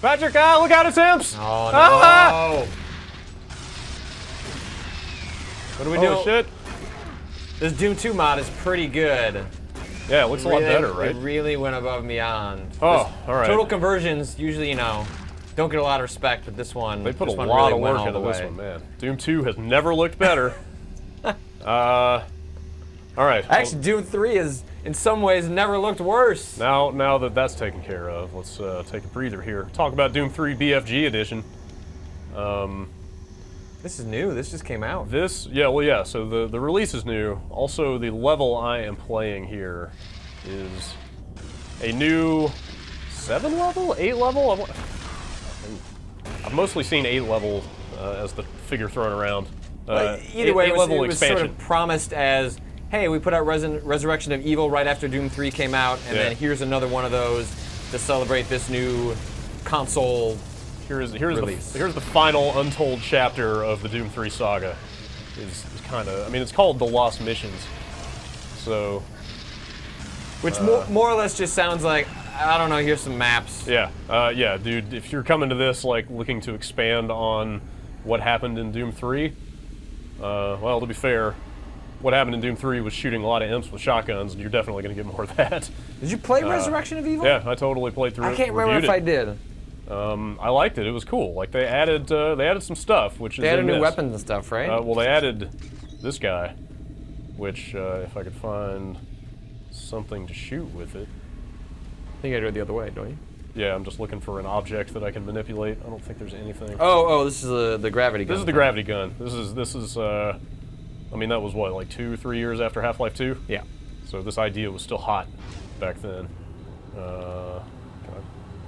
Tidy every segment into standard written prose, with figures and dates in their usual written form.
Patrick, look out, it's imps! Oh, no. Ah! What do we do? Oh, shit. This Doom 2 mod is pretty good. Yeah, it looks a lot better, right? It really went above and beyond. Oh, all right. Total conversions usually, don't get a lot of respect, but this one, they put a lot of work into this one, man. Doom 2 has never looked better. All right. Actually, Doom 3 has, in some ways, never looked worse. Now that that's taken care of, let's take a breather here. Talk about Doom 3 BFG edition. This is new. This just came out. Yeah. So the release is new. Also, the level I am playing here is a new 7 level, 8 level. I've mostly seen 8 level as the figure thrown around. Either way, it was sort of promised as, hey, we put out Resurrection of Evil right after Doom 3 came out, and then here's another one of those to celebrate this new console release. Here's the final untold chapter of the Doom 3 saga. Is kind of, it's called The Lost Missions. So, which more or less just sounds like, I don't know, here's some maps. Yeah, dude, if you're coming to this like looking to expand on what happened in Doom 3, well, to be fair, what happened in Doom 3 was shooting a lot of imps with shotguns, and you're definitely going to get more of that. Did you play Resurrection of Evil? Yeah, I totally played through it. I can't remember if I did. I liked it. It was cool. Like they added some stuff, which is they added new weapons and stuff, right? Well, they added this guy, which if I could find something to shoot with it. I think I do it the other way, don't you? Yeah, I'm just looking for an object that I can manipulate. I don't think there's anything. Oh, this is the gravity gun. This is the gravity gun. This is. That was what, like 2-3 years after Half-Life 2? Yeah. So this idea was still hot back then.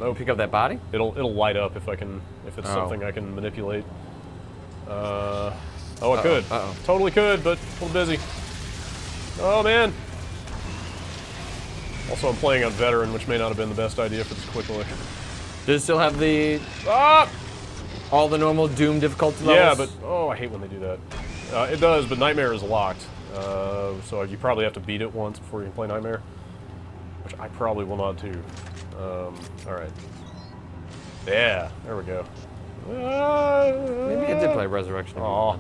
Oh, pick up that body? It'll light up if it's something I can manipulate. I could. Totally could, but a little busy. Oh man. Also, I'm playing on Veteran, which may not have been the best idea for this quick look. Does it still have the all the normal Doom difficulty levels? Yeah, but I hate when they do that. It does, but Nightmare is locked, so you probably have to beat it once before you can play Nightmare, which I probably will not do. All right. Yeah, there we go. Maybe I did play Resurrection. Aw,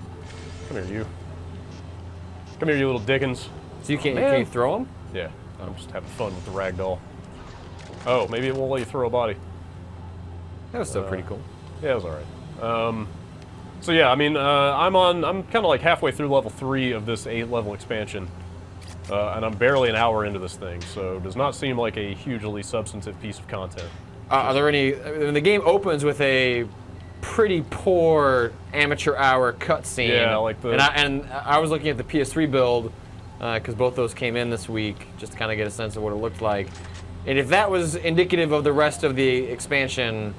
come here, you. Come here, you little Dickens. So can you throw them? Yeah, I'm just having fun with the ragdoll. Oh, maybe it won't let you throw a body. That was still pretty cool. Yeah, it was all right. So yeah, I'm kind of like halfway through level 3 of this 8-level expansion, and I'm barely an hour into this thing, so it does not seem like a hugely substantive piece of content. Are there any? The game opens with a pretty poor amateur hour cutscene. Yeah, like the. And I was looking at the PS3 build because both those came in this week, just to kind of get a sense of what it looked like. And if that was indicative of the rest of the expansion,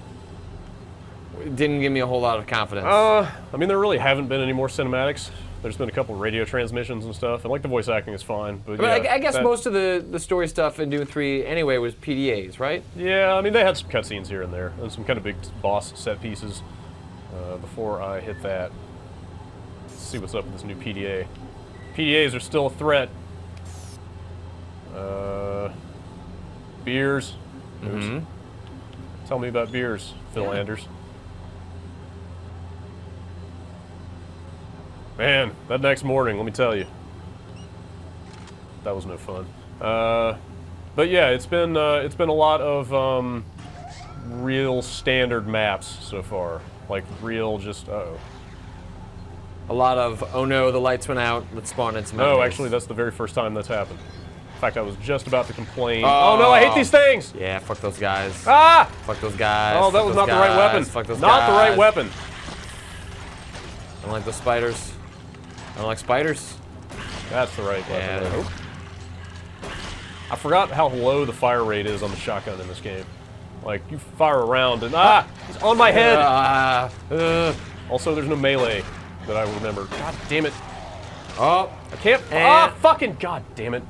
it didn't give me a whole lot of confidence. There really haven't been any more cinematics. There's been a couple radio transmissions and stuff, and like the voice acting is fine. But I guess most of the story stuff in Doom 3 anyway was PDAs, right? Yeah, they had some cutscenes here and there, and some kind of big boss set pieces. Before I hit that, let's see what's up with this new PDA. PDAs are still a threat. Beers. Mm-hmm. Tell me about beers, Phil Anders. Man, that next morning, let me tell you, that was no fun. But yeah, it's been a lot of real standard maps so far, like real just A lot of oh no, the lights went out. Let's spawn in some. No, actually, that's the very first time that's happened. In fact, I was just about to complain. Oh no, I hate these things! Yeah, fuck those guys. Ah! Fuck those guys. Oh, that was not the right weapon. Fuck those guys. Not the right weapon. I don't like those spiders. I don't like spiders. That's the right weapon. I forgot how low the fire rate is on the shotgun in this game. Like, you fire around and it's on my head! Also, there's no melee that I remember. God damn it. Oh, I can't. Fucking god damn it.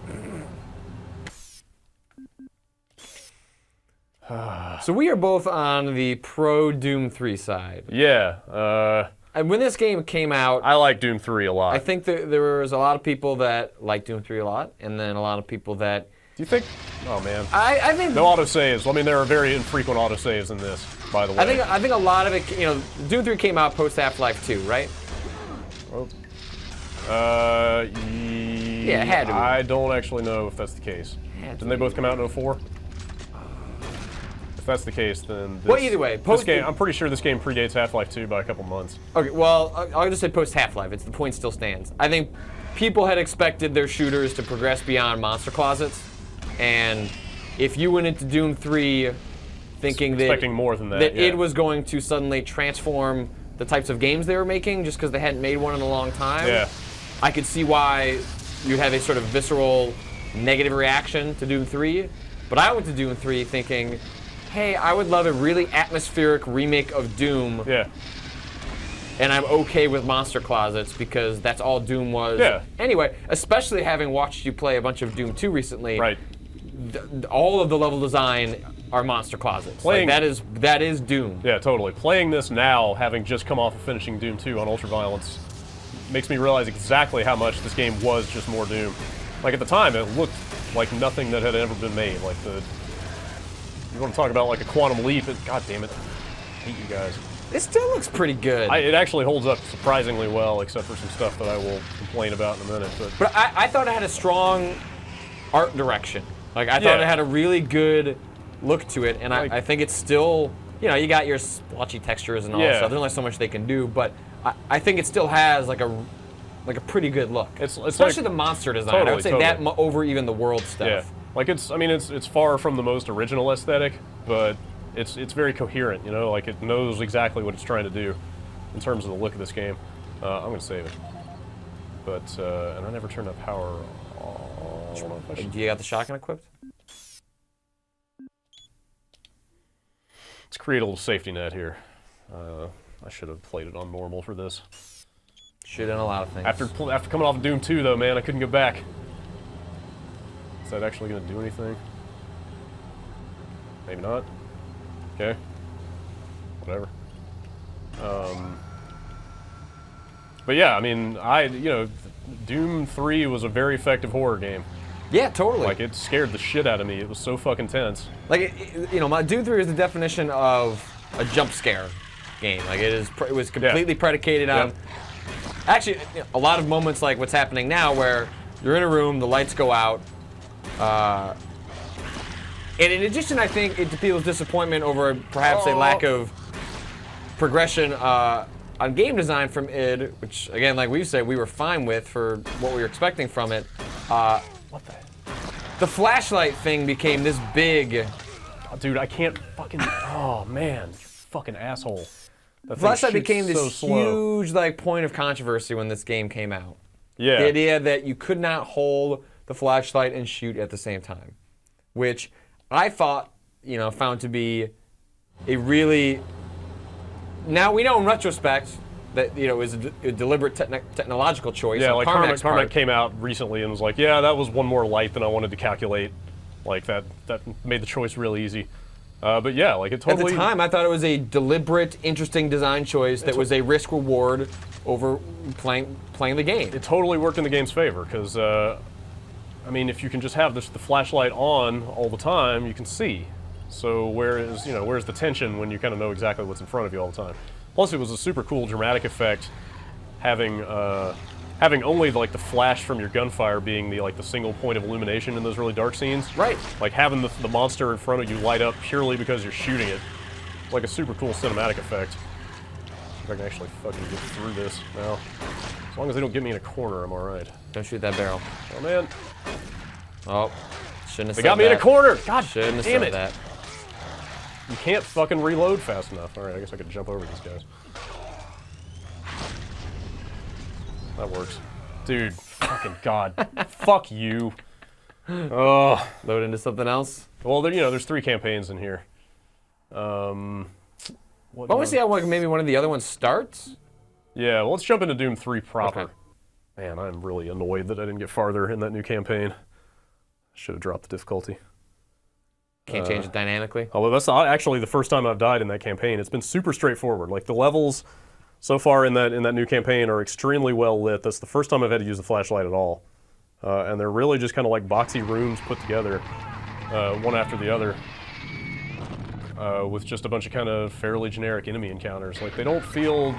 So we are both on the pro Doom 3 side. Yeah. And when this game came out, I like Doom 3 a lot. I think that there was a lot of people that liked Doom 3 a lot, and then a lot of people that Do you think? Oh man. I think No autosaves. I mean, there are very infrequent autosaves in this, by the way. I think a lot of it, Doom 3 came out post Half-Life 2, right? Oh. Yeah, it had to be. I don't actually know if that's the case. Didn't they both come out in 04? If that's the case, then this, well, either way, this game, I'm pretty sure this game predates Half-Life 2 by a couple months. Okay, well, I'll just say post Half-Life. The point still stands. I think people had expected their shooters to progress beyond monster closets, and if you went into Doom 3 thinking expecting more than that, it was going to suddenly transform the types of games they were making just because they hadn't made one in a long time, I could see why you'd have a sort of visceral negative reaction to Doom 3. But I went to Doom 3 thinking, hey, I would love a really atmospheric remake of Doom. Yeah. And I'm okay with monster closets because that's all Doom was. Yeah. Anyway, especially having watched you play a bunch of Doom 2 recently. Right. All of the level design are monster closets. Like, that is Doom. Yeah, totally. Playing this now, having just come off of finishing Doom 2 on Ultraviolence, makes me realize exactly how much this game was just more Doom. Like, at the time, it looked like nothing that had ever been made. Like, you want to talk about, like, a quantum leap, god damn it. I hate you guys. It still looks pretty good. It actually holds up surprisingly well, except for some stuff that I will complain about in a minute. But I thought it had a strong art direction. Like, I thought it had a really good look to it, and like, I think it's still, you got your splotchy textures and all that stuff. There's only so much they can do, but I think it still has like a pretty good look. It's especially like, the monster design. totally, I would say that over even the world stuff. Yeah, like it's far from the most original aesthetic, but it's very coherent. Like it knows exactly what it's trying to do in terms of the look of this game. I'm gonna save it, but and I never turned up power. Do you got the shotgun equipped? Let's create a little safety net here. I should have played it on normal for this. Should have done a lot of things. After coming off of Doom 2, though, man, I couldn't go back. Is that actually going to do anything? Maybe not. Okay. Whatever. But yeah, I mean, Doom 3 was a very effective horror game. Yeah, totally. Like, it scared the shit out of me. It was so fucking tense. Like, my Doom 3 is the definition of a jump scare game. Like, it was completely predicated on... Actually, a lot of moments like what's happening now where you're in a room, the lights go out, and in addition, I think, to people's disappointment over perhaps a lack of progression on game design from id, which, again, like we said, we were fine with for what we were expecting from it. What the flashlight thing became this big... Oh, dude, I can't fucking... Oh, man. You fucking asshole. The flashlight became this huge point of controversy when this game came out. Yeah. The idea that you could not hold the flashlight and shoot at the same time, which I thought, found to be a really... Now we know in retrospect that it was a deliberate technological choice. Yeah, on like Carmack came out recently and was like, yeah, that was one more light than I wanted to calculate. Like that made the choice real easy. But yeah, like it totally... At the time, I thought it was a deliberate, interesting design choice that was a risk-reward over playing the game. It totally worked in the game's favor, because, I mean, if you can just have the flashlight on all the time, you can see. So where's the tension when you kind of know exactly what's in front of you all the time? Plus, it was a super cool dramatic effect, having only like the flash from your gunfire being the single point of illumination in those really dark scenes. Right. Like having the monster in front of you light up purely because you're shooting it. It's like a super cool cinematic effect. If I can actually fucking get through this now. As long as they don't get me in a corner, I'm all right. Don't shoot that barrel. Oh man. Oh, shouldn't have said that. They got me in a corner. God shouldn't have damn said it. that. You can't fucking reload fast enough. All right, I guess I could jump over these guys. That works. Dude, fucking God. Fuck you. Oh. Load into something else? Well, there's 3 campaigns in here. I want to see how maybe one of the other ones starts. Yeah, well, let's jump into Doom 3 proper. Okay. Man, I'm really annoyed that I didn't get farther in that new campaign. I should have dropped the difficulty. Can't change it dynamically? Although that's actually the first time I've died in that campaign. It's been super straightforward. Like, the levels so far in that new campaign are extremely well lit. That's the first time I've had to use the flashlight at all. and they're really just kind of like boxy rooms put together, one after the other, with just a bunch of kind of fairly generic enemy encounters. Like, they don't feel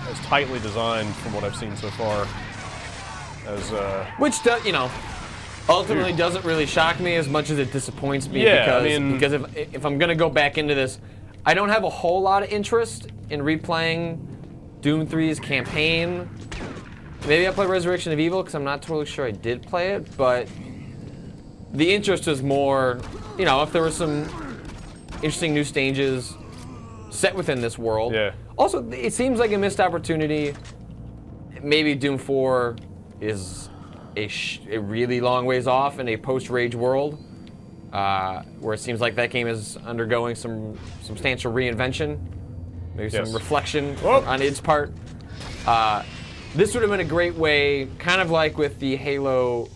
as tightly designed from what I've seen so far as which does, you know, ultimately doesn't really shock me as much as it disappoints me. Yeah, because if I'm gonna go back into this, I don't have a whole lot of interest in replaying Doom 3's campaign. Maybe I'll play Resurrection of Evil because I'm not totally sure I did play it, but the interest is more, you know, if there were some interesting new stages set within this world. Yeah. Also, it seems like a missed opportunity. Maybe Doom 4 is a really long ways off in a post-Rage world, where it seems like that game is undergoing some substantial reinvention, maybe some reflection on its part. This would have been a great way, kind of like with the Halo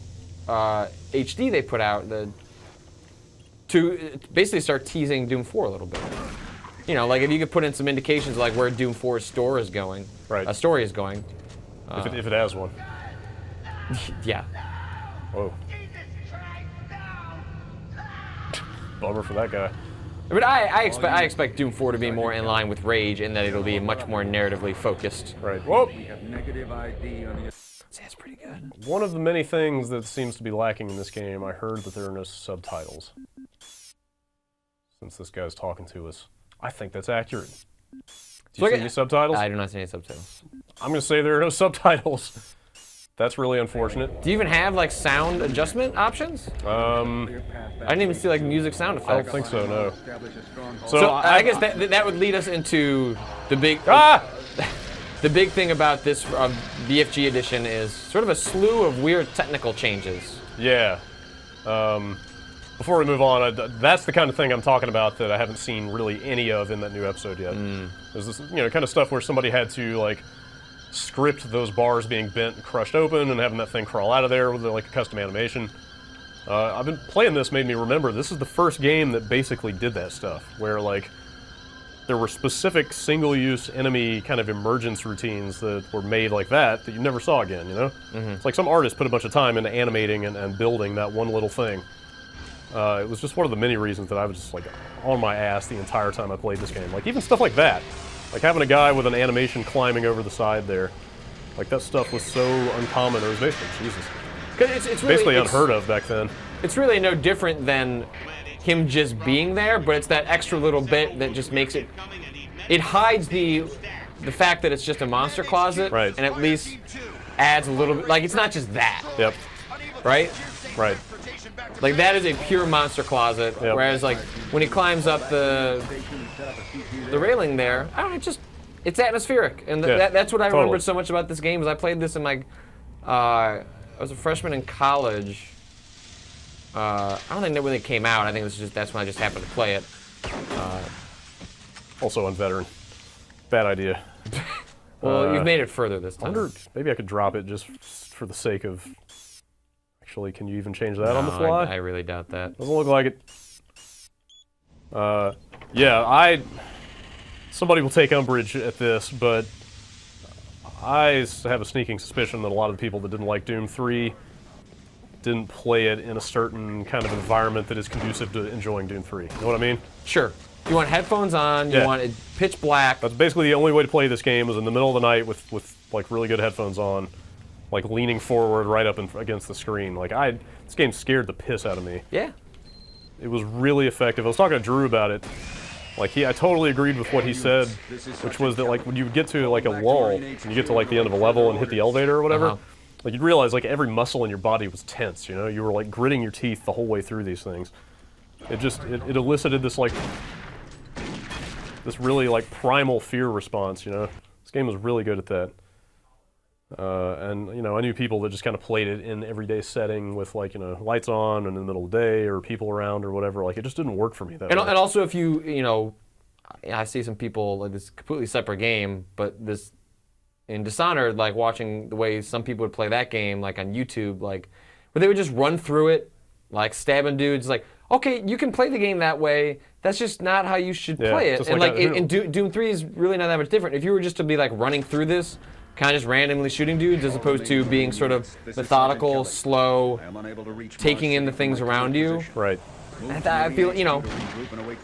HD they put out, to basically start teasing Doom 4 a little bit. You know, like if you could put in some indications like where Doom 4's story is going. If it has one. Yeah. Whoa. Bummer for that guy. But I expect Doom 4 to be more in line with Rage in that it'll be much more narratively focused. Right. Whoa. That's pretty good. One of the many things that seems to be lacking in this game, I heard that there are no subtitles. Since this guy's talking to us. I think that's accurate. Do you see any subtitles? I do not see any subtitles. I'm going to say there are no subtitles. That's really unfortunate. Do you even have like sound adjustment options? I didn't even see like music sound effects. I don't think so, no. So I guess that would lead us into the big the big thing about this BFG edition is sort of a slew of weird technical changes. Yeah. Before we move on, that's the kind of thing I'm talking about that I haven't seen really any of in that new episode yet. There's this, you know, kind of stuff where somebody had to like script those bars being bent and crushed open and having that thing crawl out of there with like a custom animation. I've been playing this, made me remember this is the first game that basically did that stuff, where like there were specific single-use enemy kind of emergence routines that were made like that you never saw again, you know? It's like some artist put a bunch of time into animating and building that one little thing. It was just one of the many reasons that I was just like on my ass the entire time I played this game. Like even stuff like that. Like having a guy with an animation climbing over the side there. Like that stuff was so uncommon. It was basically, Jesus. It's really, basically unheard of back then. It's really no different than him just being there, but it's that extra little bit that just makes it... It hides the fact that it's just a monster closet, right, and at least adds a little bit... Like, it's not just that. Yep. Right? Right. Like, that is a pure monster closet, yep, whereas, like, when he climbs up the railing there, I don't know, it's atmospheric. And that's what I remembered so much about this game, is I played this in, like... I was a freshman in college. I don't think when it came out. I think that's when I just happened to play it. Also unveteran. Bad idea. Well, you've made it further this time. I wonder, maybe I could drop it just for the sake of... Actually, can you even change that on the fly? I really doubt that. Doesn't look like it. Yeah, somebody will take umbrage at this, but I have a sneaking suspicion that a lot of the people that didn't like Doom 3 didn't play it in a certain kind of environment that is conducive to enjoying Doom 3. You know what I mean? Sure. You want headphones on, you want it pitch black. That's basically the only way to play this game, was in the middle of the night with like really good headphones on, like leaning forward right up against the screen. Like this game scared the piss out of me. Yeah. It was really effective. I was talking to Drew about it. Like I totally agreed with what he said, which was that like when you get to like a lull, and you get to like the end of a level and hit the elevator or whatever, like you'd realize like every muscle in your body was tense, you know? You were like gritting your teeth the whole way through these things. It elicited this like, this really like primal fear response, you know? This game was really good at that. And you know, I knew people that just kind of played it in everyday setting with like, you know, lights on and in the middle of the day or people around or whatever. Like it just didn't work for me that way. And also if you know, I see some people like this completely separate game, but this in Dishonored, like watching the way some people would play that game, like on YouTube, like where they would just run through it, like stabbing dudes. Like, okay, you can play the game that way. That's just not how you should play it. And like, and Doom 3 is really not that much different. If you were just to be like running through this, kind of just randomly shooting dudes as opposed to being sort of methodical, slow, taking in the things around you. Right. And I feel,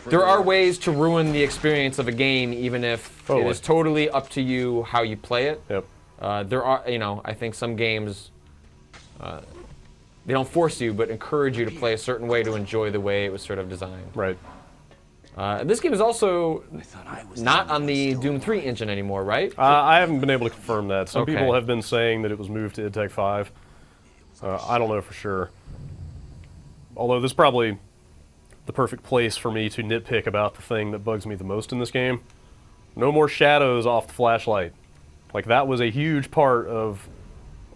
there are ways to ruin the experience of a game, even if it is totally up to you how you play it. Yep. There are, I think some games, they don't force you, but encourage you to play a certain way to enjoy the way it was sort of designed. Right. This game is also not on the Doom 3 engine anymore, right? I haven't been able to confirm that. Some Okay. people have been saying that it was moved to id Tech 5. I don't know for sure. Although this is probably the perfect place for me to nitpick about the thing that bugs me the most in this game. No more shadows off the flashlight. Like, that was a huge part of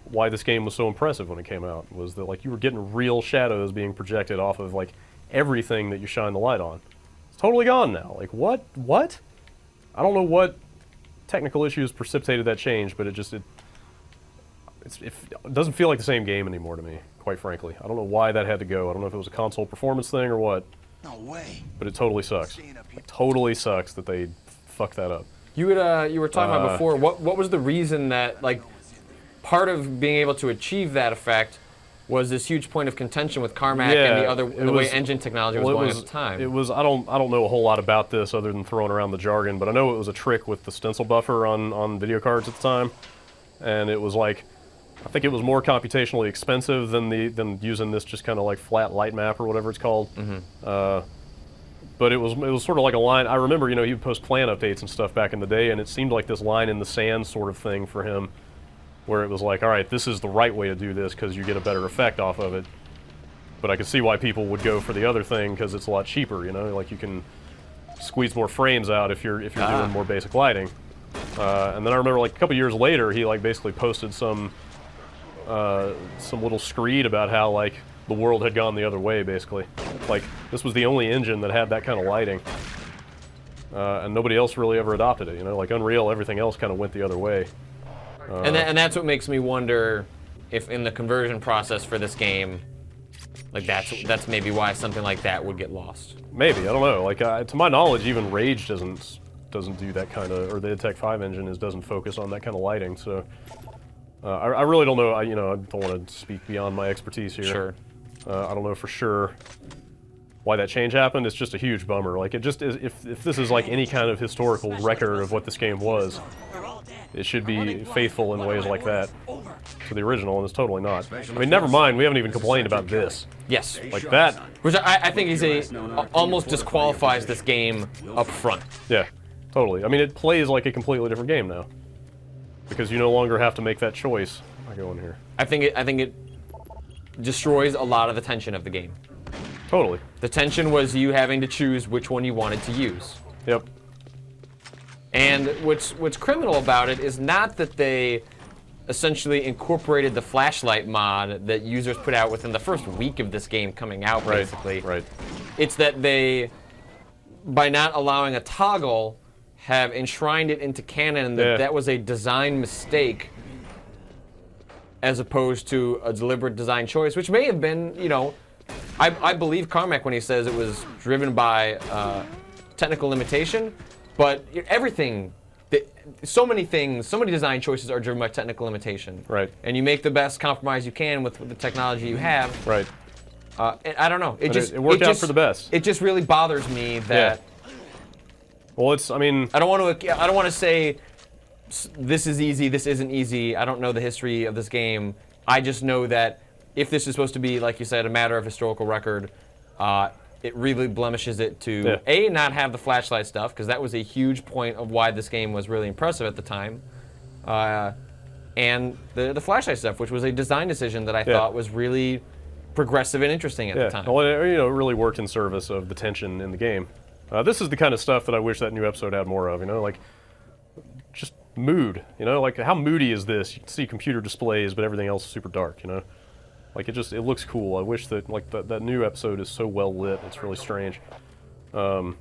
why this game was so impressive when it came out, was that, like, you were getting real shadows being projected off of, like, everything that you shine the light on. It's totally gone now. Like, what? I don't know what technical issues precipitated that change, but it doesn't feel like the same game anymore to me, quite frankly. I don't know why that had to go. I don't know if it was a console performance thing or what. No way. But it totally sucks. It totally sucks that they fucked that up. You were talking about before, what was the reason that, like, part of being able to achieve that effect was this huge point of contention with Carmack and the way engine technology was going at the time? It was, I don't know a whole lot about this other than throwing around the jargon, but I know it was a trick with the stencil buffer on video cards at the time. And it was like, I think it was more computationally expensive than using this just kind of like flat light map or whatever it's called. Mm-hmm. But it was sort of like a line. I remember, he would post plan updates and stuff back in the day, and it seemed like this line in the sand sort of thing for him, where it was like, all right, this is the right way to do this because you get a better effect off of it. But I could see why people would go for the other thing because it's a lot cheaper. Like you can squeeze more frames out if you're doing more basic lighting. And then I remember, like, a couple years later, he like basically posted some little screed about how, like, the world had gone the other way, basically. Like, this was the only engine that had that kind of lighting. And nobody else really ever adopted it, Like Unreal, everything else kind of went the other way. And that's what makes me wonder if in the conversion process for this game, like, that's maybe why something like that would get lost. Maybe, I don't know. Like, to my knowledge, even Rage doesn't do that kind of, or the id Tech 5 engine doesn't focus on that kind of lighting, so... I really don't know. I don't want to speak beyond my expertise here. Sure. I don't know for sure why that change happened. It's just a huge bummer. Like, it just is. If this is like any kind of historical record of what this game was, it should be faithful in ways like that to the original, and it's totally not. I mean, never mind. We haven't even complained about this. Yes. Like that. Which I think almost disqualifies this game up front. Yeah, totally. I mean, it plays like a completely different game now. Because you no longer have to make that choice. I go in here. I think it destroys a lot of the tension of the game. Totally. The tension was you having to choose which one you wanted to use. Yep. And what's criminal about it is not that they essentially incorporated the flashlight mod that users put out within the first week of this game coming out, basically. Right. It's that they, by not allowing a toggle, have enshrined it into canon that was a design mistake as opposed to a deliberate design choice, which may have been, I believe Carmack when he says it was driven by technical limitation, but everything, so many design choices are driven by technical limitation. Right. And you make the best compromise you can with the technology you have. Right. And I don't know. It worked out for the best. It just really bothers me that... Well, I don't want to say this is easy, this isn't easy. I don't know the history of this game. I just know that if this is supposed to be, like you said, a matter of historical record, it really blemishes it to, A, not have the flashlight stuff, because that was a huge point of why this game was really impressive at the time, and the flashlight stuff, which was a design decision that I thought was really progressive and interesting at the time. Well, it really worked in service of the tension in the game. This is the kind of stuff that I wish that new episode had more of, like, just mood, like, how moody is this? You can see computer displays, but everything else is super dark, Like, it looks cool. I wish that, like, that new episode is so well lit, it's really strange. But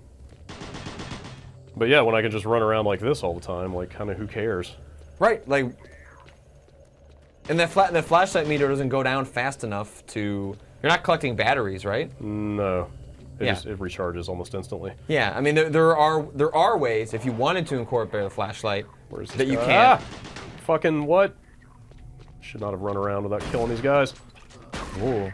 yeah, when I can just run around like this all the time, like, kind of who cares? Right, like, and that flashlight meter doesn't go down fast enough to, you're not collecting batteries, right? No. It recharges almost instantly. Yeah, I mean, there are ways, if you wanted to incorporate a flashlight, Where's this that you guy? can. fucking what? Should not have run around without killing these guys. Ooh.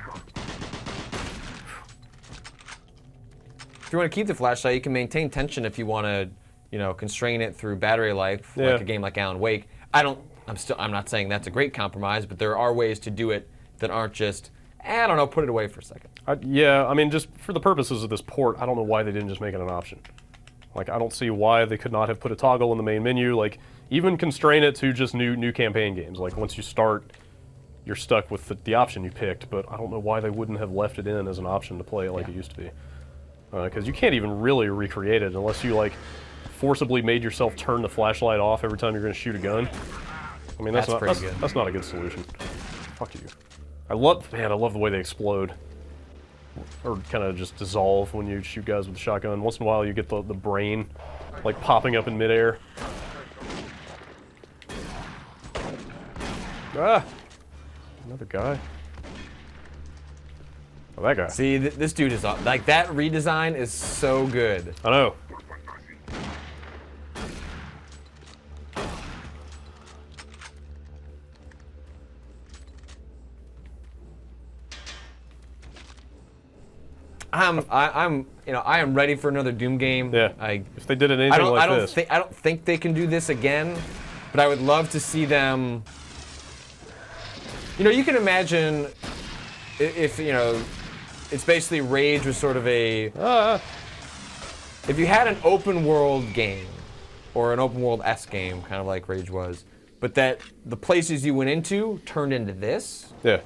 If you want to keep the flashlight, you can maintain tension if you want to, you know, constrain it through battery life, like a game like Alan Wake. I'm not saying that's a great compromise, but there are ways to do it that aren't just, I don't know, put it away for a second. Yeah, I mean, just for the purposes of this port, I don't know why they didn't just make it an option. Like, I don't see why they could not have put a toggle in the main menu. Like, even constrain it to just new campaign games. Like, once you start, you're stuck with the option you picked, but I don't know why they wouldn't have left it in as an option to play it like it used to be. Because you can't even really recreate it unless you, like, forcibly made yourself turn the flashlight off every time you're going to shoot a gun. I mean, that's not a good solution. Fuck you. I love the way they explode. Or kind of just dissolve when you shoot guys with a shotgun. Once in a while you get the brain, like, popping up in midair. Ah! Another guy. Oh, that guy. See, this dude is, like, that redesign is so good. I know. I am ready for another Doom game. Yeah. If they did anything like this. I don't think they can do this again, but I would love to see them. You know, you can imagine if, you know, it's basically Rage was sort of a. If you had an open world game, or an open world-esque game, kind of like Rage was, but that the places you went into turned into this. Yeah.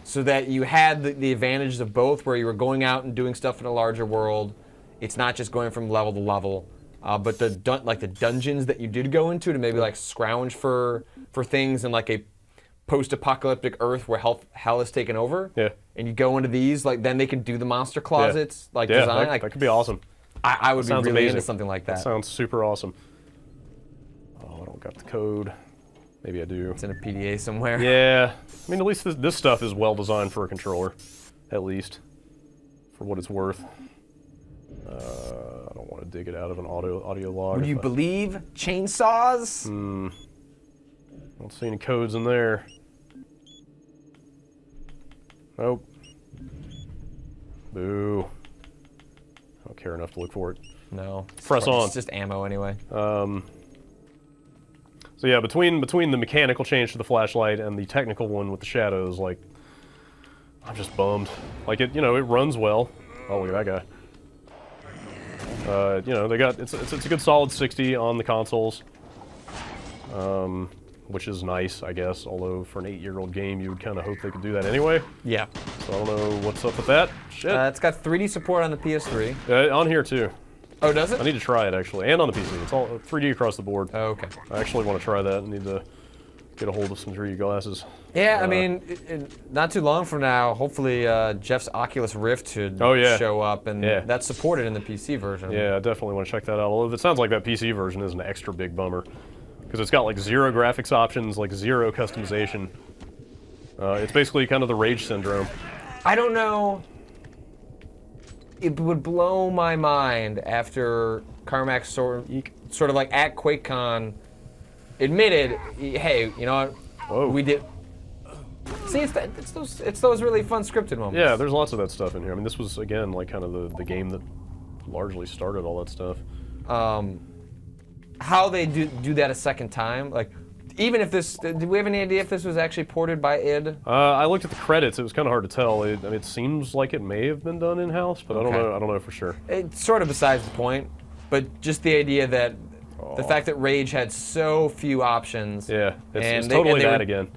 So that you had the advantages of both, where you were going out and doing stuff in a larger world. It's not just going from level to level, but the dungeons that you did go into to maybe like scrounge for things in like a post-apocalyptic Earth where hell is taken over. Yeah. And you go into these, like then they can do the monster closets design. That could be awesome. I would be really into something like that. That sounds super awesome. Oh, I don't got the code. Maybe I do. It's in a PDA somewhere. Yeah. I mean, at least this stuff is well designed for a controller. At least. For what it's worth. I don't want to dig it out of an audio log. Would you believe chainsaws? I don't see any codes in there. Nope. Boo. I don't care enough to look for it. No. Press on. It's just ammo anyway. So yeah, between the mechanical change to the flashlight and the technical one with the shadows, like, I'm just bummed. Like, it runs well. Oh, look at that guy. You know, it's a good solid 60 on the consoles, which is nice, I guess. Although for an 8-year-old game, you would kind of hope they could do that anyway. Yeah. So I don't know what's up with that. Shit. It's got 3D support on the PS3. On here too. Oh, does it? I need to try it actually, and on the PC. It's all 3D across the board. Oh, okay. I actually want to try that. I need to get a hold of some 3D glasses. Yeah, I mean, not too long from now, hopefully Jeff's Oculus Rift should show up, and that's supported in the PC version. Yeah, I definitely want to check that out. Although it sounds like that PC version is an extra big bummer, because it's got like 0 graphics options, like 0 customization. It's basically kind of the Rage syndrome. I don't know. It would blow my mind after Carmack sort of like at QuakeCon admitted, hey, you know what, we did. See, it's those really fun scripted moments. Yeah, there's lots of that stuff in here. I mean, this was again like kind of the game that largely started all that stuff. How they do that a second time, like. Even if this, did we have any idea if this was actually ported by id? I looked at the credits. It was kind of hard to tell. I mean, it seems like it may have been done in-house, but I don't know. I don't know for sure. It's sort of besides the point, but just the idea that the fact that Rage had so few options. Yeah, it's totally that again.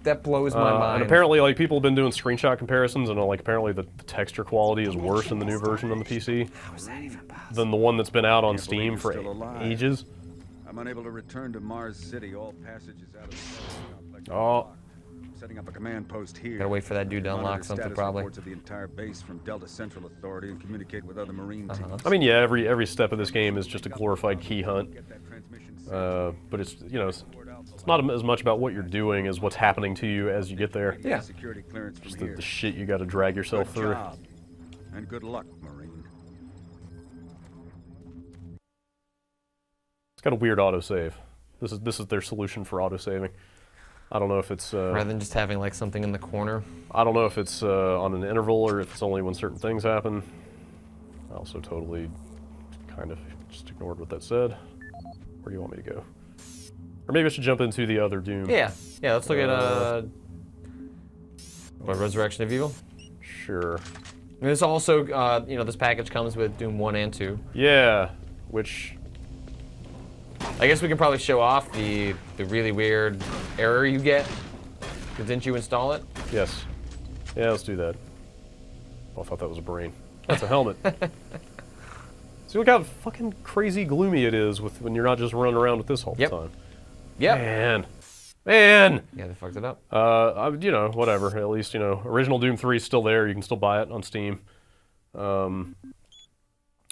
That blows my mind. And apparently, like, people have been doing screenshot comparisons, and like apparently the texture quality is worse in the new version on the PC. How is that even possible? Than the one that's been out on Steam for ages. I'm unable to return to Mars City. All passages out of the complex. Oh. Setting up a command post here. Gotta wait for that dude to unlock something, probably. Reports of the entire base from Delta Central Authority and communicate with other Marine teams. I mean, yeah, every step of this game is just a glorified key hunt. But it's it's not as much about what you're doing as what's happening to you as you get there. Yeah. Security clearance from Just here. the shit you got to drag yourself through. And good luck, Marine. It's got a weird autosave. This is their solution for auto-saving. I don't know if it's... Rather than just having like something in the corner. I don't know if it's on an interval or if it's only when certain things happen. I also totally kind of just ignored what that said. Where do you want me to go? Or maybe I should jump into the other Doom. Yeah, let's look at what, Resurrection of Evil? Sure. And this also, you know, this package comes with Doom 1 and 2. Yeah, which... I guess we can probably show off the really weird error you get. Didn't you install it? Yes. Yeah, let's do that. Oh, I thought that was a brain. That's a helmet. See, look how fucking crazy gloomy it is when you're not just running around with this all the time. Yep. Man! Yeah, they fucked it up. You know, whatever. At least, you know, original Doom 3 is still there. You can still buy it on Steam.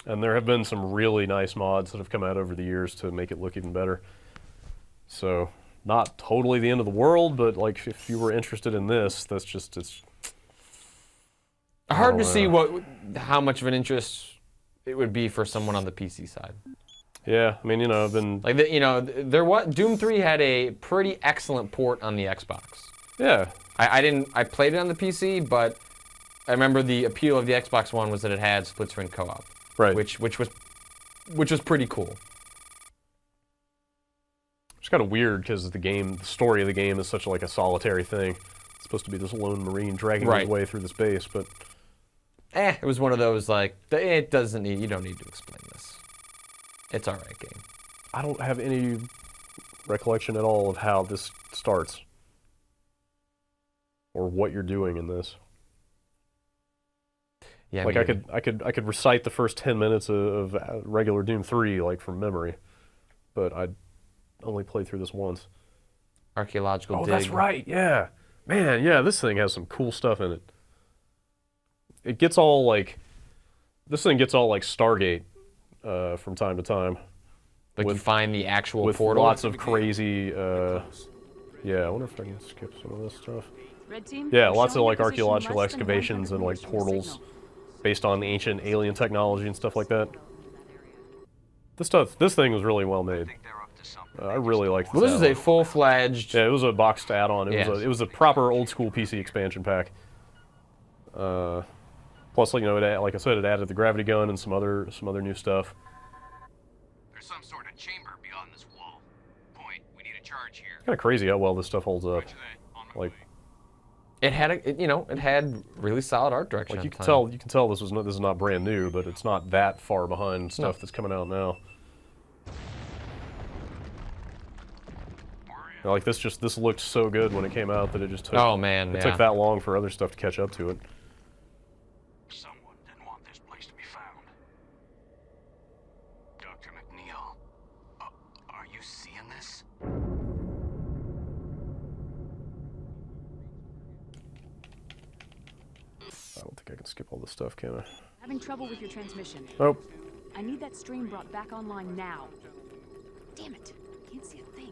And there have been some really nice mods that have come out over the years to make it look even better. So, not totally the end of the world, but like if you were interested in this, that's just, it's... Hard to see how much of an interest it would be for someone on the PC side. Yeah, I mean, you know, I've been... Like, you know, Doom 3 had a pretty excellent port on the Xbox. Yeah. I played it on the PC, but I remember the appeal of the Xbox One was that it had split-screen co-op. Right. Which was pretty cool. It's kind of weird because the story of the game is such like a solitary thing. It's supposed to be this lone Marine dragging his way through the base, but... It was one of those, like, you don't need to explain this. It's all right game. I don't have any recollection at all of how this starts. Or what you're doing in this. Yeah, like I could recite the first 10 minutes of regular Doom 3 like from memory, but I only played through this once. Archaeological dig. Oh, that's right. Yeah, man. Yeah, this thing has some cool stuff in it. It gets all like, this thing gets all like Stargate from time to time. Like you find the actual with portal. Lots of crazy. Yeah, I wonder if I can skip some of this stuff. Red team, Yeah, lots of like archaeological excavations and like portals based on ancient alien technology and stuff like that. This thing was really well made. I really liked this. Well, this is a full-fledged... Yeah, it was a boxed add-on. It was a proper old-school PC expansion pack. Plus, you know, like I said, it added the gravity gun and some other new stuff. There's some sort of chamber beyond this wall. Point, we need a charge here. Kind of crazy how well this stuff holds up. Like, it had really solid art direction. Like you can tell this is not brand new, but it's not that far behind stuff that's coming out now. You know, like this looked so good when it came out that it just took. Oh man, it took that long for other stuff to catch up to it. Someone didn't want this place to be found. Dr. McNeil, are you seeing this? I don't think I can skip all this stuff, can I? Having trouble with your transmission. Oh. I need that stream brought back online now. Damn it. Can't see a thing.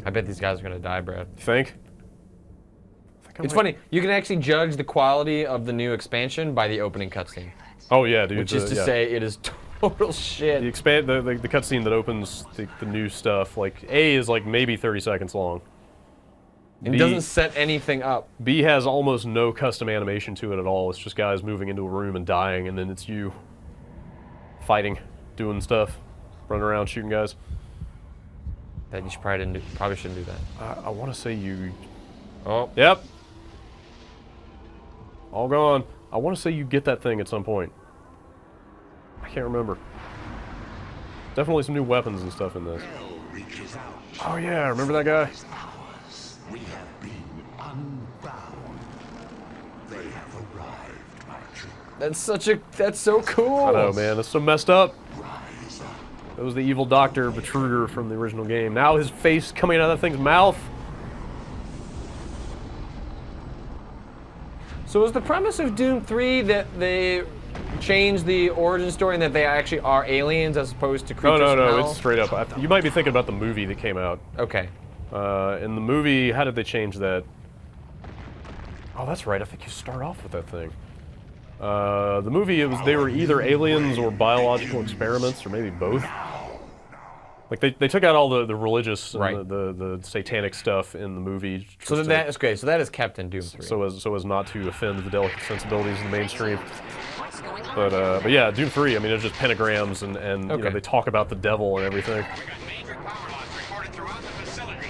I bet these guys are gonna die, Brad. You think? It's funny. You can actually judge the quality of the new expansion by the opening cutscene. Oh yeah, dude. Which is to say, it is total shit. The cutscene that opens the new stuff, like A is like maybe 30 seconds long. It doesn't set anything up. B has almost no custom animation to it at all. It's just guys moving into a room and dying, and then it's you fighting, doing stuff, running around shooting guys. That you probably shouldn't do that. I want to say you. Oh. Yep. All gone. I want to say you get that thing at some point. I can't remember. Definitely some new weapons and stuff in this. Oh yeah, remember that guy? We have been unbound. They have arrived, my children. That's so cool. I know, man. That's so messed up. That was the evil Dr. Betruger from the original game. Now his face coming out of that thing's mouth. So is the premise of Doom 3 that they change the origin story and that they actually are aliens as opposed to creatures from No, hell? it's straight up. You might be thinking about the movie that came out. Okay. In the movie, how did they change that? Oh, that's right. I think you start off with that thing. The movie, they were either aliens or biological experiments, or maybe both. Like they took out all the religious and Right. the satanic stuff in the movie. So just that is great. So that is kept in Doom 3. so as not to offend the delicate sensibilities of the mainstream. But yeah, Doom 3. I mean, it's just pentagrams and you know, Okay. they talk about the devil and everything. We got major power loss reported throughout the facility.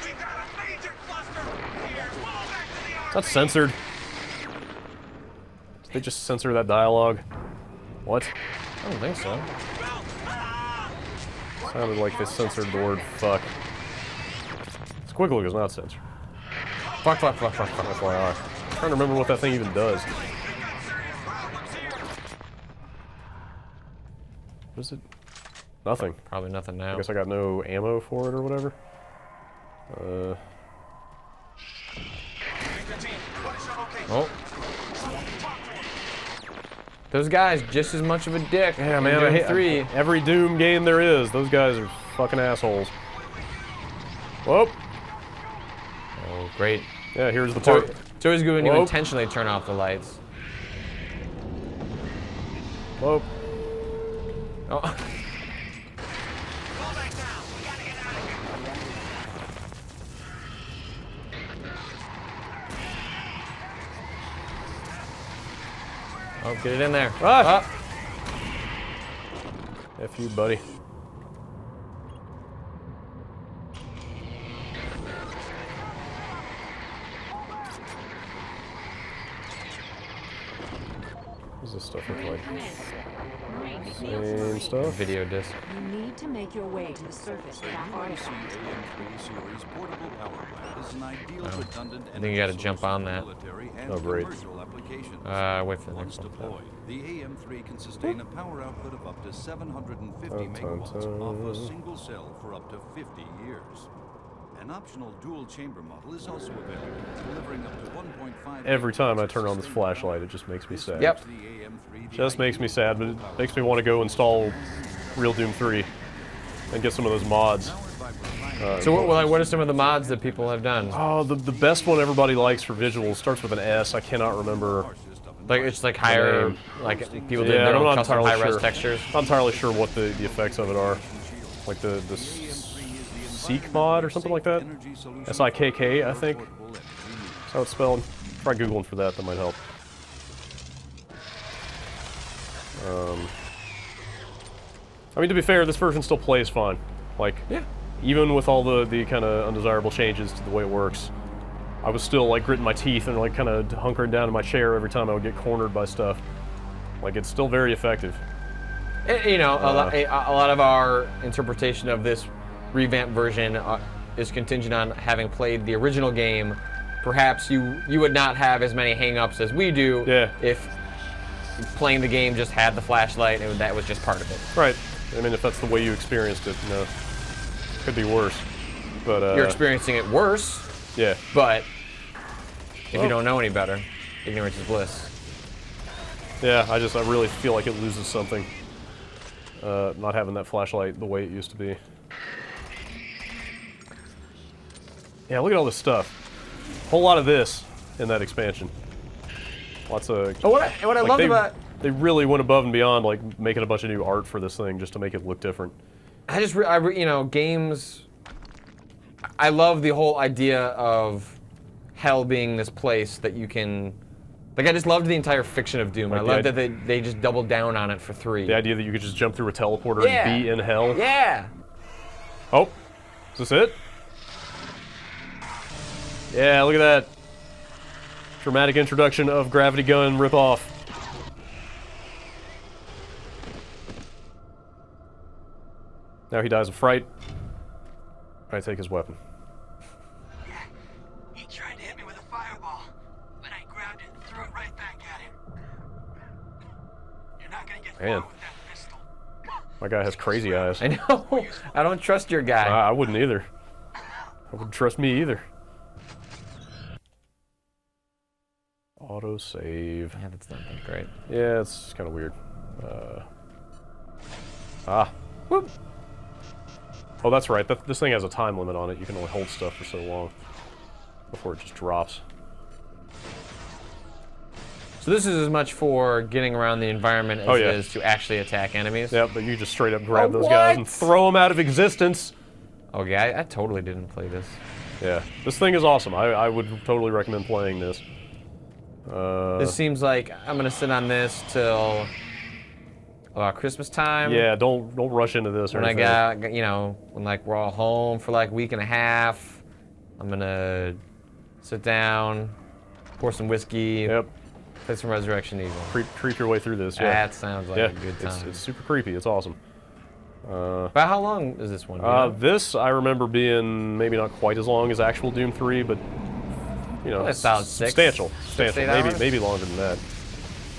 We got a major cluster here. Fall back to the army. That's censored. Did they just censor that dialogue? What? I don't think so. Sounded like they censored the word fuck. Squiggly is not censored. Fuck. FYI. I'm trying to remember what that thing even does. What is it? Nothing. Probably nothing now. I guess I got no ammo for it or whatever. Oh. Those guys just as much of a dick. Yeah, in man, I Doom hate 3. every Doom game there is. Those guys are fucking assholes. Whoop. Oh, great. Yeah, here's the So, part. it's always good when you Whoa. intentionally turn off the lights. Whoop. Oh. Oh, get it in there. Ah! F you, buddy. What does this stuff look like? Same stuff. Video disc. You need to make your way to the surface of that artifact. AM3 series portable power plant is an ideal redundant I think you gotta jump on that. military and Oh, great. commercial applications. Wait for the Once next one. deployed, the AM3 can sustain a power output of up to 750 Dun, dun, megawatts off a dun. single cell for up to 50 years. An optional dual chamber model is also available, delivering up to 1.5. Every time I turn on this flashlight, it just makes me sad. Yep. Just makes me sad, but it makes me want to go install Real Doom 3 and get some of those mods. So what are some of the mods that people have done? Oh, the best one everybody likes for visuals starts with an S. I cannot remember. Like it's like higher, name. like people did Yeah, their I'm own not custom entirely high-res sure. textures. Not entirely sure what the effects of it are. Like the Seek mod or something like that. SIKK, I think. That's how it's spelled. Try Googling for that. That might help. I mean, to be fair, this version still plays fine. Like, Yeah. even with all the kind of undesirable changes to the way it works, I was still like gritting my teeth and like kind of hunkering down in my chair every time I would get cornered by stuff. Like, it's still very effective. You know, a lot of our interpretation of this revamped version is contingent on having played the original game. Perhaps you would not have as many hang-ups as we do Yeah. if playing the game just had the flashlight and that was just part of it. Right. I mean, if that's the way you experienced it, you know, could be worse. But You're experiencing it worse, yeah. but if Well. you don't know any better, ignorance is bliss. Yeah, I really feel like it loses something. Not having that flashlight the way it used to be. Yeah, look at all this stuff. Whole lot of this in that expansion. Lots of. Oh, what I like loved they, about they really went above and beyond, like making a bunch of new art for this thing just to make it look different. games. I love the whole idea of hell being this place that you can. Like, I just loved the entire fiction of Doom. Like I the love that they just doubled down on it for 3. The idea that you could just jump through a teleporter Yeah. and be in hell. Yeah. Oh, is this it? Yeah, look at that. Dramatic introduction of gravity gun ripoff. Now he dies of fright. I take his weapon. He tried to hit me with a fireball, but I grabbed it and threw it right back at him. You're not gonna get Man. far with that pistol. My guy has crazy eyes. I know. I don't trust your guy. I wouldn't either. I wouldn't trust me either. Auto save. Yeah, that's not that great. Yeah, it's kind of weird. Whoop. Oh, that's right. This thing has a time limit on it. You can only hold stuff for so long before it just drops. So this is as much for getting around the environment as it is to actually attack enemies? Yep, but you just straight up grab those guys and throw them out of existence. Okay, I totally didn't play this. Yeah, this thing is awesome. I would totally recommend playing this. This seems like I'm gonna sit on this till about Christmas time. Yeah, don't rush into this. When I got, when like we're all home for like a week and a half, I'm gonna sit down, pour some whiskey. Yep. Play some Resurrection Evil. Creep your way through this. Yeah. That sounds like a good time. It's super creepy. It's awesome. About how long is this one? This I remember being maybe not quite as long as actual Doom 3, but a solid substantial. 6, 8 hours? Maybe longer than that.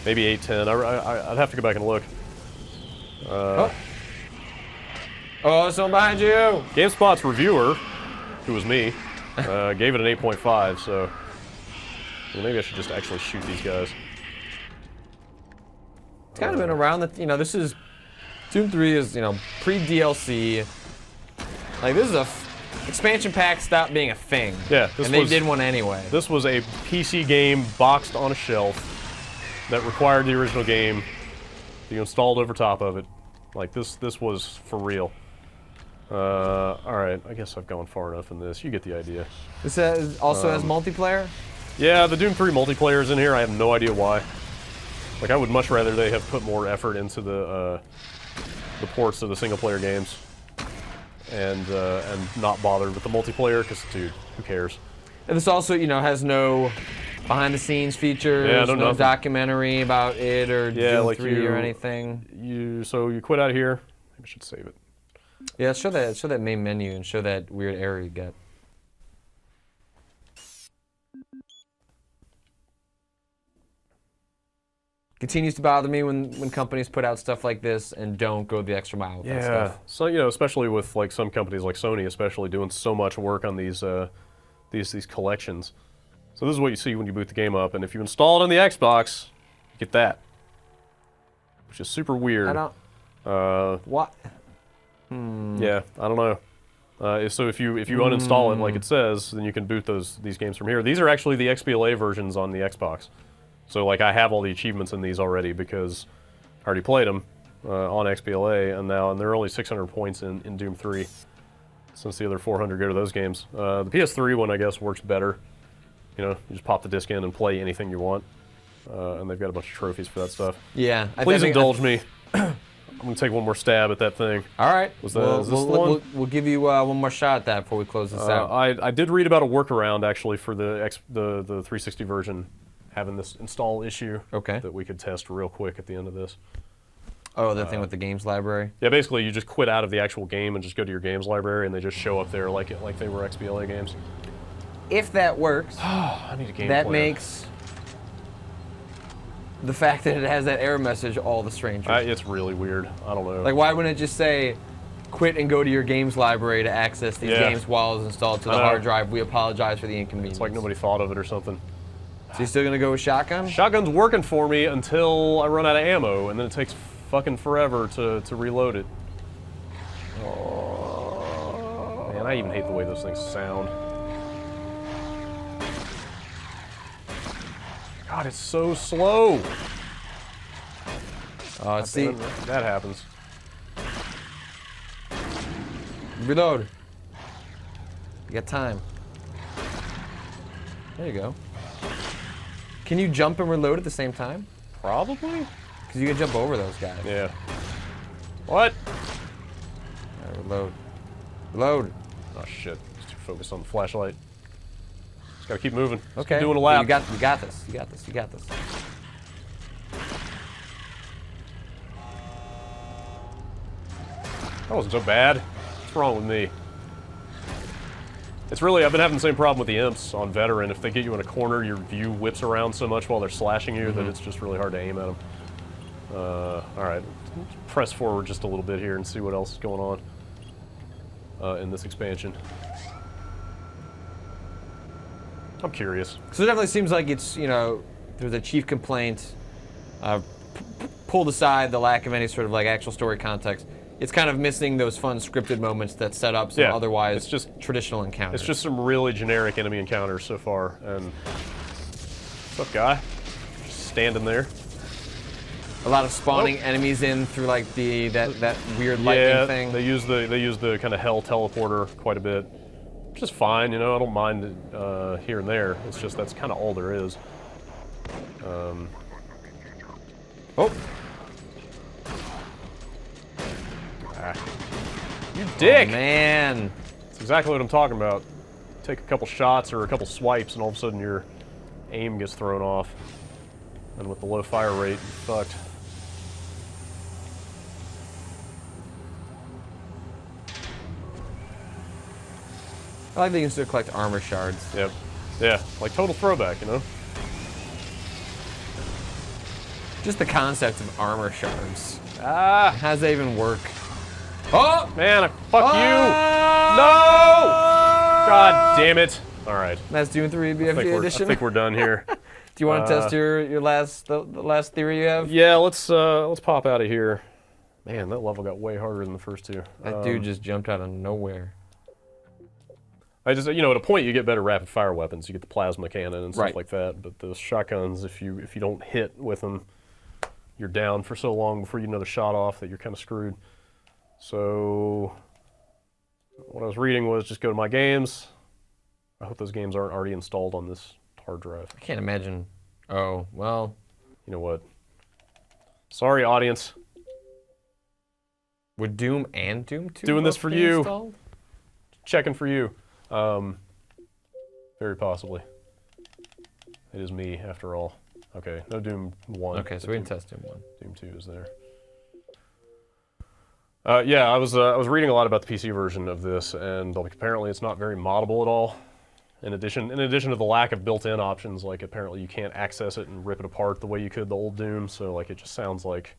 Maybe 8, 10. I'd have to go back and look. Someone behind you! GameSpot's reviewer, who was me, gave it an 8.5. So maybe I should just actually shoot these guys. It's kind of been around that. This is Doom 3 is pre-DLC. Like this is expansion pack stopped being a thing. Yeah, and they did one anyway. This was a PC game boxed on a shelf that required the original game to be installed over top of it. Like this was for real. All right, I guess I've gone far enough in this. You get the idea. This also has multiplayer? Yeah, the Doom 3 multiplayer is in here. I have no idea why. Like I would much rather they have put more effort into the ports of the single-player games. And not bothered with the multiplayer, because, dude, who cares? And this also, has no behind-the-scenes features, no documentary about it or Doom 3 or anything. So you quit out of here. Maybe I should save it. Yeah, show that main menu and show that weird error you get. Continues to bother me when companies put out stuff like this and don't go the extra mile with that stuff. So especially with like some companies like Sony, especially doing so much work on these collections. So this is what you see when you boot the game up, and if you install it on the Xbox, you get that, which is super weird. I don't. What? Yeah, I don't know. So if you uninstall it like it says, then you can boot these games from here. These are actually the XBLA versions on the Xbox. So like I have all the achievements in these already because I already played them on XBLA, and they're only 600 points in Doom 3, since the other 400 go to those games. The PS3 one, I guess, works better. You just pop the disc in and play anything you want, and they've got a bunch of trophies for that stuff. Yeah. Please indulge me. I'm gonna take one more stab at that thing. All right. Is this the one? We'll give you one more shot at that before we close this out. I did read about a workaround actually for the 360 version, having this install issue that we could test real quick at the end of this. Oh, the thing with the games library? Yeah, basically you just quit out of the actual game and just go to your games library, and they just show up there like they were XBLA games. If that works, I need a game that plan. makes the fact that it has that error message all the stranger. It's really weird. I don't know. Like, why wouldn't it just say, quit and go to your games library to access these games while it's installed to the hard drive? We apologize for the inconvenience. It's like nobody thought of it or something. So you still gonna go with shotgun? Shotgun's working for me until I run out of ammo, and then it takes fucking forever to reload it. Oh, man, I even hate the way those things sound. God, it's so slow. See, that happens. Reload. You got time. There you go. Can you jump and reload at the same time? Probably. Because you can jump over those guys. Yeah. What? All right, reload. Reload. Oh shit! Just too focused on the flashlight. Just gotta keep moving. Just Okay. keep doing a lap. You got this. You got this. You got this. That wasn't so bad. What's wrong with me? It's really, I've been having the same problem with the imps on Veteran. If they get you in a corner, your view whips around so much while they're slashing you that it's just really hard to aim at them. All right, let's press forward just a little bit here and see what else is going on in this expansion. I'm curious. So it definitely seems like it's, there's a chief complaint, pulled aside the lack of any sort of like actual story context. It's kind of missing those fun scripted moments that set up some otherwise it's just traditional encounters. It's just some really generic enemy encounters so far. And what's up, guy? standing there. A lot of spawning enemies in through like that weird lightning thing. They use the kind of hell teleporter quite a bit, which is fine. You know, I don't mind it here and there. It's just that's kind of all there is. Oh. You dick! Oh, man. That's exactly what I'm talking about. Take a couple shots or a couple swipes, and all of a sudden your aim gets thrown off. And with the low fire rate, you're fucked. I like that you can still collect armor shards. Yep. Yeah, like total throwback, you know? Just the concept of armor shards. Ah! How does that even work? Oh! Man, fuck you! No! God damn it. Alright. That's Doom 3 BFG edition. I think we're done here. Do you want to test your last the last theory you have? Yeah, let's pop out of here. Man, that level got way harder than the first two. That dude just jumped out of nowhere. I just, you know, at a point you get better rapid fire weapons. You get the plasma cannon and stuff Right. like that. But the shotguns, if you don't hit with them, you're down for so long before you get another shot off that you're kind of screwed. So what I was reading was just go to my games. I hope those games aren't already installed on this hard drive. I can't imagine. Oh, well. You know what? Sorry, audience. Would Doom and Doom 2 Doing this both for be you. installed? Checking for you. Very possibly. It is me, after all. Okay, no Doom 1. Okay, so we can test Doom 1. Doom 2 is there. Yeah, I was reading a lot about the PC version of this, and like, apparently it's not very moddable at all. In addition to the lack of built-in options, like apparently you can't access it and rip it apart the way you could the old Doom. So like it just sounds like,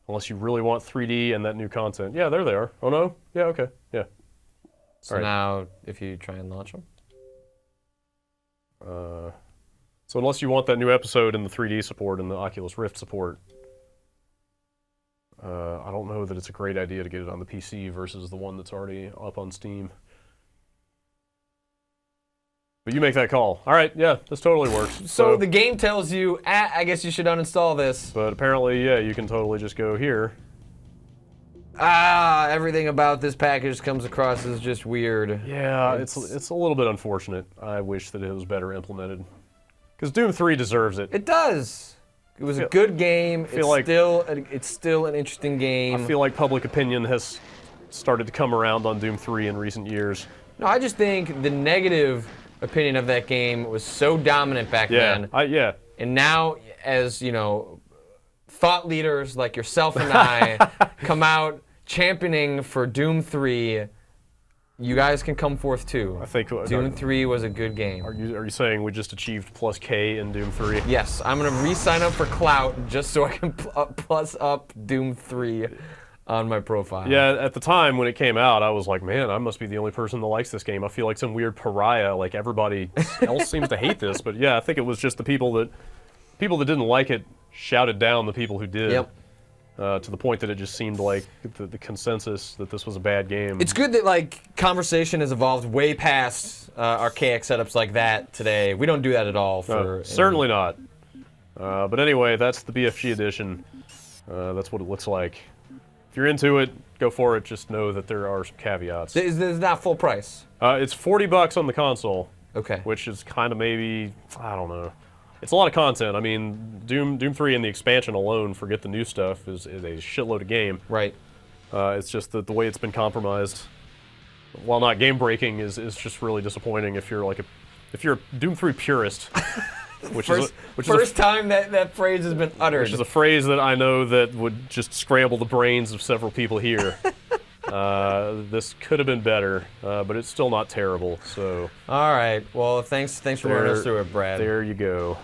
unless you really want 3D and that new content. Yeah, there they are. Oh no? Yeah, okay. Yeah. So All right. now, if you try and launch them? So unless you want that new episode and the 3D support and the Oculus Rift support, I don't know that it's a great idea to get it on the PC versus the one that's already up on Steam. But you make that call. All right, yeah, this totally works. So the game tells you, I guess you should uninstall this. But apparently, yeah, you can totally just go here. Everything about this package comes across as just weird. Yeah, it's a little bit unfortunate. I wish that it was better implemented. Because Doom 3 deserves it. It does. It was a good game. It's still an interesting game. I feel like public opinion has started to come around on Doom 3 in recent years. No, I just think the negative opinion of that game was so dominant back then. Yeah. And now, as you know, thought leaders like yourself and I come out championing for Doom 3, you guys can come forth too. I think Doom 3 was a good game. Are you saying we just achieved plus K in Doom 3? Yes, I'm gonna re-sign up for Clout just so I can plus up Doom 3 on my profile. Yeah, at the time when it came out, I was like, man, I must be the only person that likes this game. I feel like some weird pariah. Like everybody else seems to hate this. But yeah, I think it was just the people that didn't like it shouted down the people who did. Yep. To the point that it just seemed like the consensus that this was a bad game. It's good that like conversation has evolved way past archaic setups like that today. We don't do that at all. Certainly not. But anyway, that's the BFG edition. That's what it looks like. If you're into it, go for it. Just know that there are some caveats. Is this not full price? It's $40 on the console. Okay. Which is kind of maybe, I don't know. It's a lot of content. I mean, Doom 3 and the expansion alone, forget the new stuff, is a shitload of game. Right. It's just that the way it's been compromised, while not game breaking, is just really disappointing if you're a Doom 3 purist. First time that phrase has been uttered. Which is a phrase that I know that would just scramble the brains of several people here. This could have been better, but it's still not terrible. So. All right. Well, thanks for running us through it, Brad. There you go.